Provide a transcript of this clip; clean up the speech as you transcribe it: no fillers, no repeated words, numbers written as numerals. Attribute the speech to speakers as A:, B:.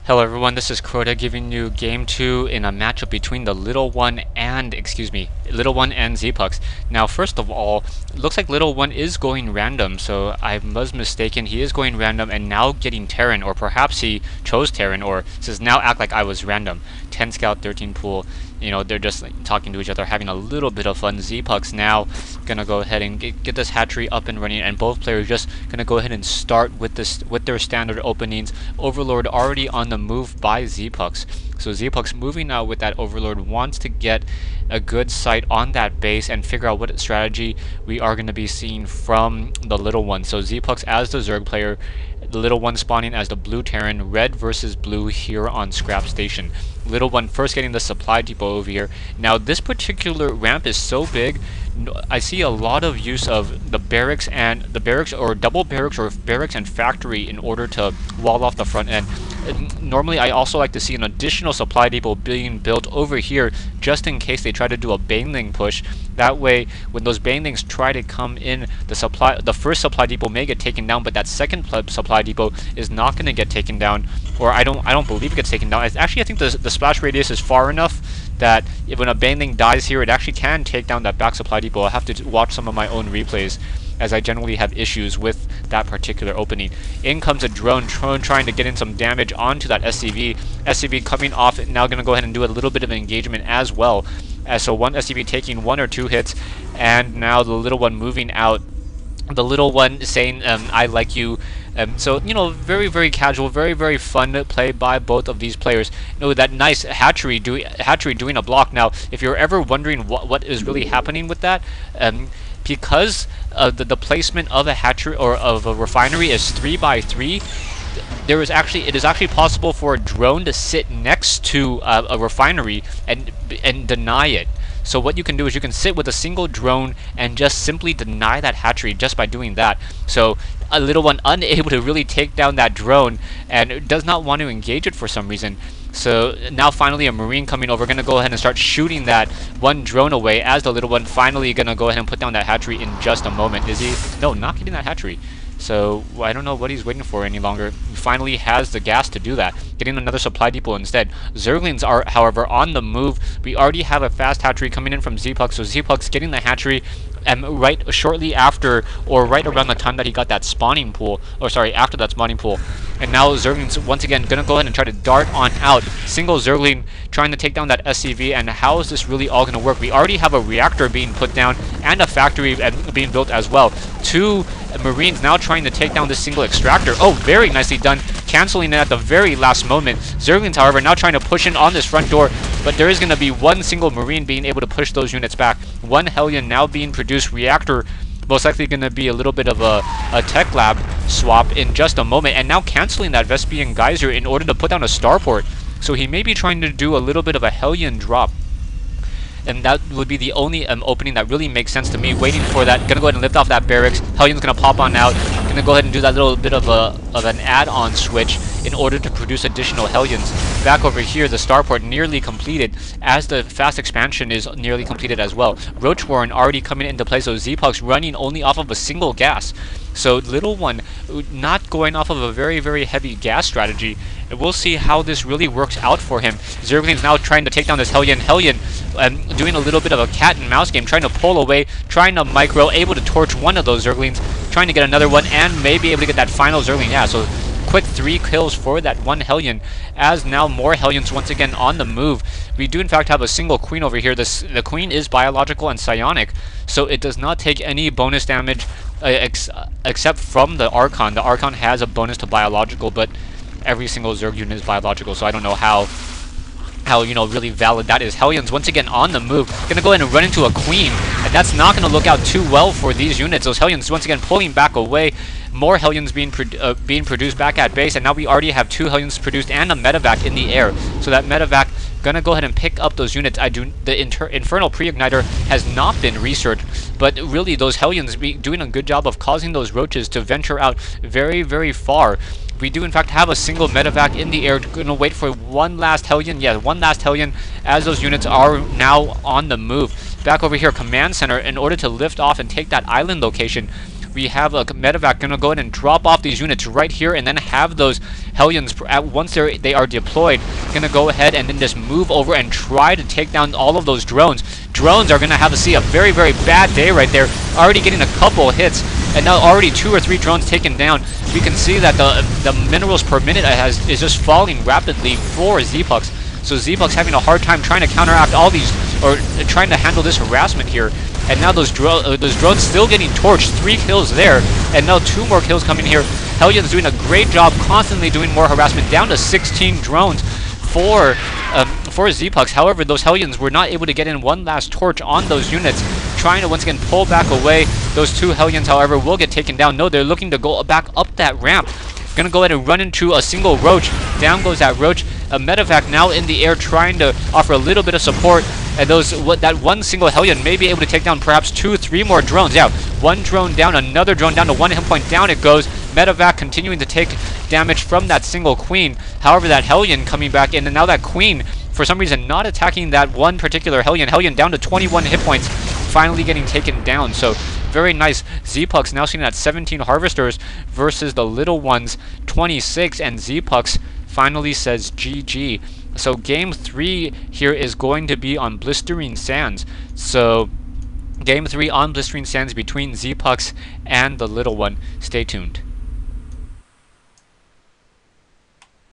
A: Hello everyone, this is Crota giving you game 2 in a matchup between the LittleOne and, LittleOne and Zpux. Now first of all, it looks like LittleOne is going random, so I was mistaken. He is going random and now getting Terran, or perhaps he chose Terran, or says now act like I was random. 10 scout, 13 pool. You know, they're just like, talking to each other, having a little bit of fun. Zpux now gonna go ahead and get this hatchery up and running, and both players just gonna go ahead and start with their standard openings. Overlord already on the move by Zpux. So Zpux moving out with that Overlord wants to get a good sight on that base and figure out what strategy we are going to be seeing from the LittleOne. So Zpux as the Zerg player, the LittleOne spawning as the blue Terran, red versus blue here on Scrap Station. LittleOne first getting the supply depot over here. Now this particular ramp is so big, I see a lot of use of the barracks or double barracks or barracks and factory in order to wall off the front end. Normally I also like to see an additional supply depot being built over here just in case they try to do a baneling push. That way when those banelings try to come in, the first supply depot may get taken down, but that second supply depot is not going to get taken down, or I don't believe it gets taken down. Actually, I think the splash radius is far enough that when a baneling dies here, it actually can take down that back supply depot. I'll have to watch some of my own replays, as I generally have issues with that particular opening. In comes a drone trying to get in some damage onto that SCV. SCV coming off, now going to go ahead and do a little bit of engagement as well. So one SCV taking 1 or 2 hits, and now the LittleOne moving out. The LittleOne saying, I like you. So, you know, very, very casual, very, very fun play by both of these players. You know, that nice hatchery doing a block. Now, if you're ever wondering what is really happening with that, because the placement of a hatchery or of a refinery is 3 by 3, it is actually possible for a drone to sit next to a refinery and deny it. So what you can do is you can sit with a single drone and just simply deny that hatchery just by doing that. So a LittleOne unable to really take down that drone and does not want to engage it for some reason. So now finally a Marine coming over, going to go ahead and start shooting that one drone away, as the LittleOne finally going to go ahead and put down that hatchery in just a moment. Is he? No, not getting that hatchery. So I don't know what he's waiting for any longer. He finally has the gas to do that, getting another supply depot instead. Zerglings are, however, on the move. We already have a fast hatchery coming in from Zpux, so Zpux getting the hatchery right shortly after, or right around the time that he got that spawning pool, or sorry, after that spawning pool. And now Zerglings once again gonna go ahead and try to dart on out. Single Zergling trying to take down that SCV, and how is this really all gonna work? We already have a reactor being put down and a factory being built as well. 2 Marines now trying to take down this single extractor. Oh, very nicely done, canceling it at the very last moment. Zerglings, however, now trying to push in on this front door, but there is going to be one single Marine being able to push those units back. One Hellion now being produced. Reactor most likely going to be a little bit of a tech lab swap in just a moment, and now canceling that Vespian Geyser in order to put down a starport. So he may be trying to do a little bit of a Hellion drop. And that would be the only opening that really makes sense to me. Waiting for that, gonna go ahead and lift off that barracks. Hellion's gonna pop on out. Gonna go ahead and do that little bit of an add-on switch in order to produce additional Hellions. Back over here, the starport nearly completed, as the fast expansion is nearly completed as well. Roach Warren already coming into play, so Zpux running only off of a single gas. So LittleOne not going off of a very, very heavy gas strategy. And we'll see how this really works out for him. Zergling's now trying to take down this Hellion. Hellion doing a little bit of a cat and mouse game, trying to pull away, trying to micro, able to torch one of those Zerglings, trying to get another one, and maybe able to get that final Zergling. Yeah, so quick 3 kills for that one Hellion, as now more Hellions once again on the move. We do in fact have a single Queen over here. The Queen is biological and psionic, so it does not take any bonus damage except from the Archon. The Archon has a bonus to biological, but every single Zerg unit is biological, so I don't know how you know, really valid that is. Hellions once again on the move, gonna go ahead and run into a Queen, and that's not gonna look out too well for these units. Those Hellions once again pulling back away. More Hellions being produced back at base, and now we already have 2 Hellions produced and a medevac in the air. So that medevac gonna go ahead and pick up those units. The Infernal Pre-Igniter has not been researched, but really those Hellions be doing a good job of causing those roaches to venture out very, very far. We do in fact have a single medevac in the air. Gonna wait for one last Hellion. Yeah, one last Hellion, as those units are now on the move. Back over here, Command Center, in order to lift off and take that island location. we have a medevac gonna go ahead and drop off these units right here, and then have those Hellions, once they are deployed, gonna go ahead and then just move over and try to take down all of those drones. Drones are gonna have to see a very, very bad day right there. Already getting a couple hits, and now already 2 or 3 drones taken down. We can see that the minerals per minute is just falling rapidly for Zpux. So Zpux having a hard time trying to counteract all these, or trying to handle this harassment here. And now those drones still getting torched. 3 kills there, and now 2 more kills coming here. Hellions doing a great job, constantly doing more harassment, down to 16 drones for Zpux. However, those Hellions were not able to get in one last torch on those units, trying to once again pull back away. Those 2 Hellions, however, will get taken down. No, they're looking to go back up that ramp. Gonna go ahead and run into a single Roach. Down goes that Roach. A medevac now in the air trying to offer a little bit of support. And that one single Hellion may be able to take down perhaps 2, 3 more drones. Yeah, 1 drone down, another drone down to 1 hit point. Down it goes. Medevac continuing to take damage from that single Queen. However, that Hellion coming back in, and now that Queen, for some reason, not attacking that one particular Hellion. Hellion down to 21 hit points, finally getting taken down. So very nice. Zpux now sitting at 17 harvesters versus the little ones 26, and Zpux finally says GG. So game 3 here is going to be on Blistering Sands. So game 3 on Blistering Sands between Zpux and the little one. Stay tuned.